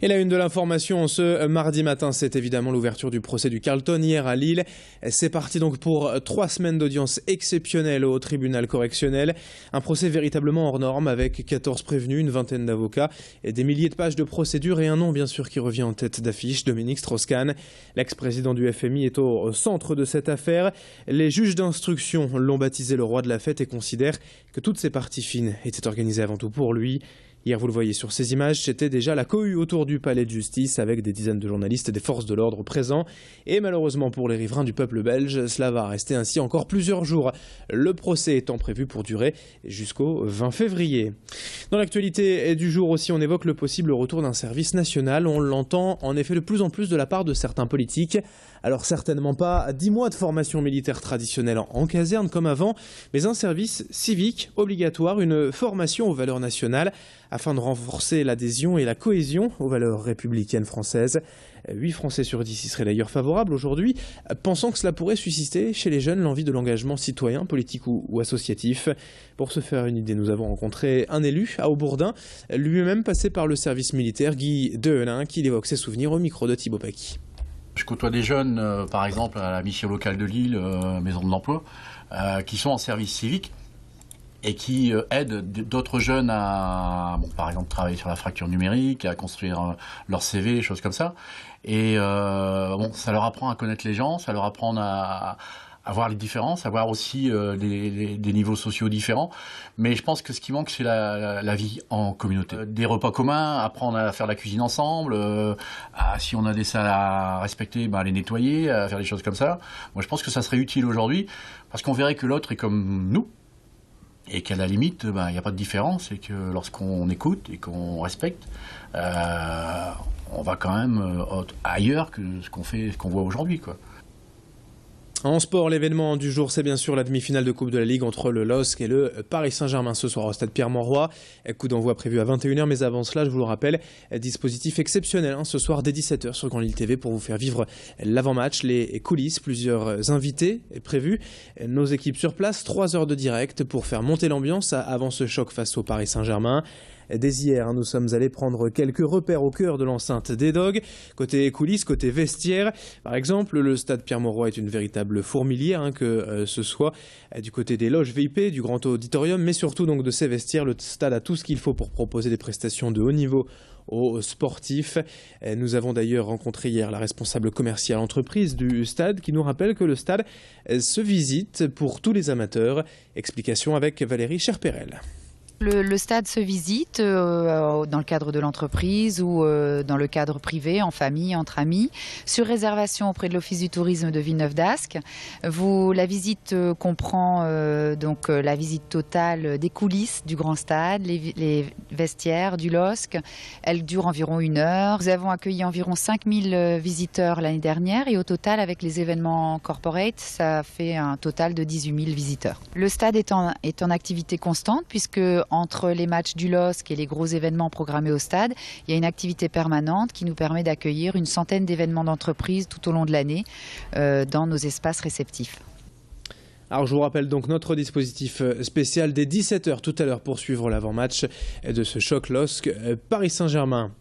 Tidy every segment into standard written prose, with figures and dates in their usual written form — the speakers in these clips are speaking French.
Et la une de l'information ce mardi matin, c'est évidemment l'ouverture du procès du Carlton hier à Lille. C'est parti donc pour 3 semaines d'audience exceptionnelle au tribunal correctionnel. Un procès véritablement hors norme avec 14 prévenus, une vingtaine d'avocats et des milliers de pages de procédure et un nom bien sûr qui revient en tête d'affiche, Dominique Strauss-Kahn. L'ex-président du FMI est au centre de cette affaire. Les juges d'instruction l'ont baptisé le roi de la fête et considèrent que toutes ces parties fines étaient organisées avant tout pour lui. Hier, vous le voyez sur ces images, c'était déjà la cohue autour du palais de justice avec des dizaines de journalistes et des forces de l'ordre présents. Et malheureusement pour les riverains du peuple belge, cela va rester ainsi encore plusieurs jours. Le procès étant prévu pour durer jusqu'au 20 février. Dans l'actualité du jour aussi, on évoque le possible retour d'un service national. On l'entend en effet de plus en plus de la part de certains politiques. Alors certainement pas 10 mois de formation militaire traditionnelle en caserne comme avant, mais un service civique obligatoire, une formation aux valeurs nationales afin de renforcer l'adhésion et la cohésion aux valeurs républicaines françaises. 8 Français sur 10 y seraient d'ailleurs favorables aujourd'hui, pensant que cela pourrait susciter chez les jeunes l'envie de l'engagement citoyen, politique ou associatif. Pour se faire une idée, nous avons rencontré un élu à Aubourdin, lui-même passé par le service militaire, Guy Dehelin, qui évoque ses souvenirs au micro de Thibaut Paqui. Je côtoie des jeunes, par exemple à la mission locale de Lille, Maison de l'Emploi, qui sont en service civique et qui aident d'autres jeunes à, par exemple, travailler sur la fracture numérique, à construire leur CV, des choses comme ça. Et ça leur apprend à connaître les gens, ça leur apprend à voir les différences, à voir aussi des niveaux sociaux différents. Mais je pense que ce qui manque, c'est la vie en communauté. Des repas communs, apprendre à faire la cuisine ensemble, si on a des salles à respecter, les nettoyer, à faire des choses comme ça. Moi, je pense que ça serait utile aujourd'hui, parce qu'on verrait que l'autre est comme nous, et qu'à la limite, il n'y a pas de différence, et que lorsqu'on écoute et qu'on respecte, on va quand même ailleurs que ce qu'on voit aujourd'hui, quoi. En sport, l'événement du jour, c'est bien sûr la demi-finale de Coupe de la Ligue entre le LOSC et le Paris Saint-Germain ce soir au stade Pierre-Mauroy. Coup d'envoi prévu à 21h, mais avant cela, je vous le rappelle, dispositif exceptionnel ce soir dès 17h sur Grand Lille TV pour vous faire vivre l'avant-match, les coulisses, plusieurs invités prévus, nos équipes sur place, 3 heures de direct pour faire monter l'ambiance avant ce choc face au Paris Saint-Germain. Dès hier, nous sommes allés prendre quelques repères au cœur de l'enceinte des Dogs. Côté coulisses, côté vestiaire, par exemple, le stade Pierre-Mauroy est une véritable fourmilière, que ce soit du côté des loges VIP, du grand auditorium, mais surtout donc de ces vestiaires. Le stade a tout ce qu'il faut pour proposer des prestations de haut niveau aux sportifs. Nous avons d'ailleurs rencontré hier la responsable commerciale entreprise du stade qui nous rappelle que le stade se visite pour tous les amateurs. Explication avec Valérie Cherperel. Le stade se visite dans le cadre de l'entreprise ou dans le cadre privé, en famille, entre amis, sur réservation auprès de l'Office du tourisme de Villeneuve-d'Ascq. La visite comprend donc la visite totale des coulisses du grand stade, les vestiaires du LOSC. Elle dure environ 1 heure. Nous avons accueilli environ 5000 visiteurs l'année dernière et au total, avec les événements corporate, ça fait un total de 18 000 visiteurs. Le stade est en activité constante puisque entre les matchs du LOSC et les gros événements programmés au stade, il y a une activité permanente qui nous permet d'accueillir une centaine d'événements d'entreprise tout au long de l'année dans nos espaces réceptifs. Alors je vous rappelle donc notre dispositif spécial dès 17h tout à l'heure pour suivre l'avant-match de ce choc LOSC Paris Saint-Germain.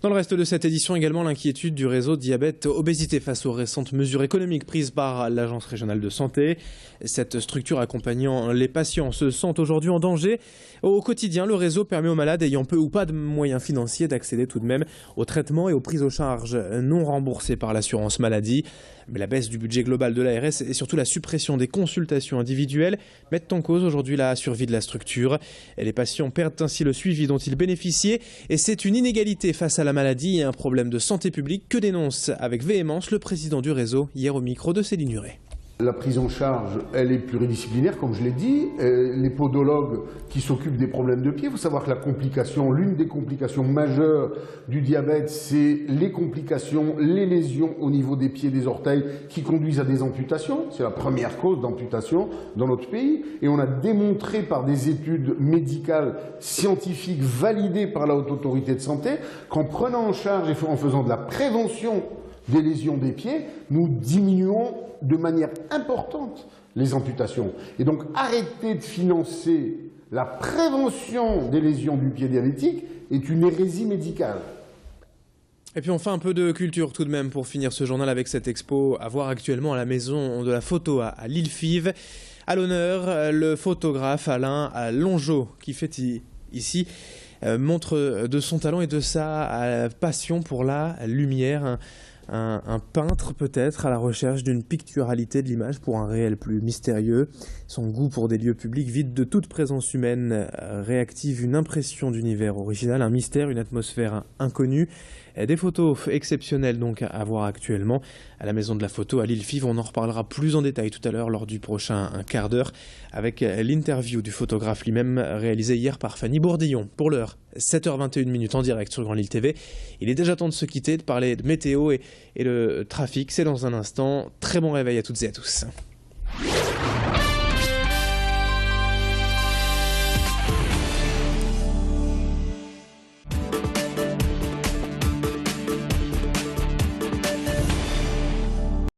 Dans le reste de cette édition également, l'inquiétude du réseau diabète-obésité face aux récentes mesures économiques prises par l'Agence régionale de santé. Cette structure accompagnant les patients se sent aujourd'hui en danger. Au quotidien, le réseau permet aux malades ayant peu ou pas de moyens financiers d'accéder tout de même aux traitements et aux prises en charge non remboursées par l'assurance maladie. Mais la baisse du budget global de l'ARS et surtout la suppression des consultations individuelles mettent en cause aujourd'hui la survie de la structure. Et les patients perdent ainsi le suivi dont ils bénéficiaient et c'est une inégalité face à la maladie et un problème de santé publique que dénonce avec véhémence le président du réseau hier au micro de Céline Huret. La prise en charge, elle est pluridisciplinaire, comme je l'ai dit. Les podologues qui s'occupent des problèmes de pied, il faut savoir que l'une des complications majeures du diabète, c'est les complications, les lésions au niveau des pieds et des orteils qui conduisent à des amputations. C'est la première cause d'amputation dans notre pays. Et on a démontré par des études médicales, scientifiques, validées par la Haute Autorité de Santé, qu'en prenant en charge et en faisant de la prévention des lésions des pieds, nous diminuons de manière importante les amputations. Et donc arrêter de financer la prévention des lésions du pied diabétique est une hérésie médicale. Et puis on fait un peu de culture tout de même pour finir ce journal avec cette expo à voir actuellement à la maison de la photo à L'Île-Five. À l'honneur, le photographe Alain Longeau qui fait ici montre de son talent et de sa passion pour la lumière. Un peintre peut-être à la recherche d'une picturalité de l'image pour un réel plus mystérieux. Son goût pour des lieux publics vides de toute présence humaine réactive une impression d'univers original, un mystère, une atmosphère inconnue. Des photos exceptionnelles donc à voir actuellement à la Maison de la Photo à L'Île-Five. On en reparlera plus en détail tout à l'heure lors du prochain quart d'heure avec l'interview du photographe lui-même réalisée hier par Fanny Bourdillon. Pour l'heure, 7h21 en direct sur Grand Lille TV. Il est déjà temps de se quitter, de parler de météo et le trafic. C'est dans un instant. Très bon réveil à toutes et à tous.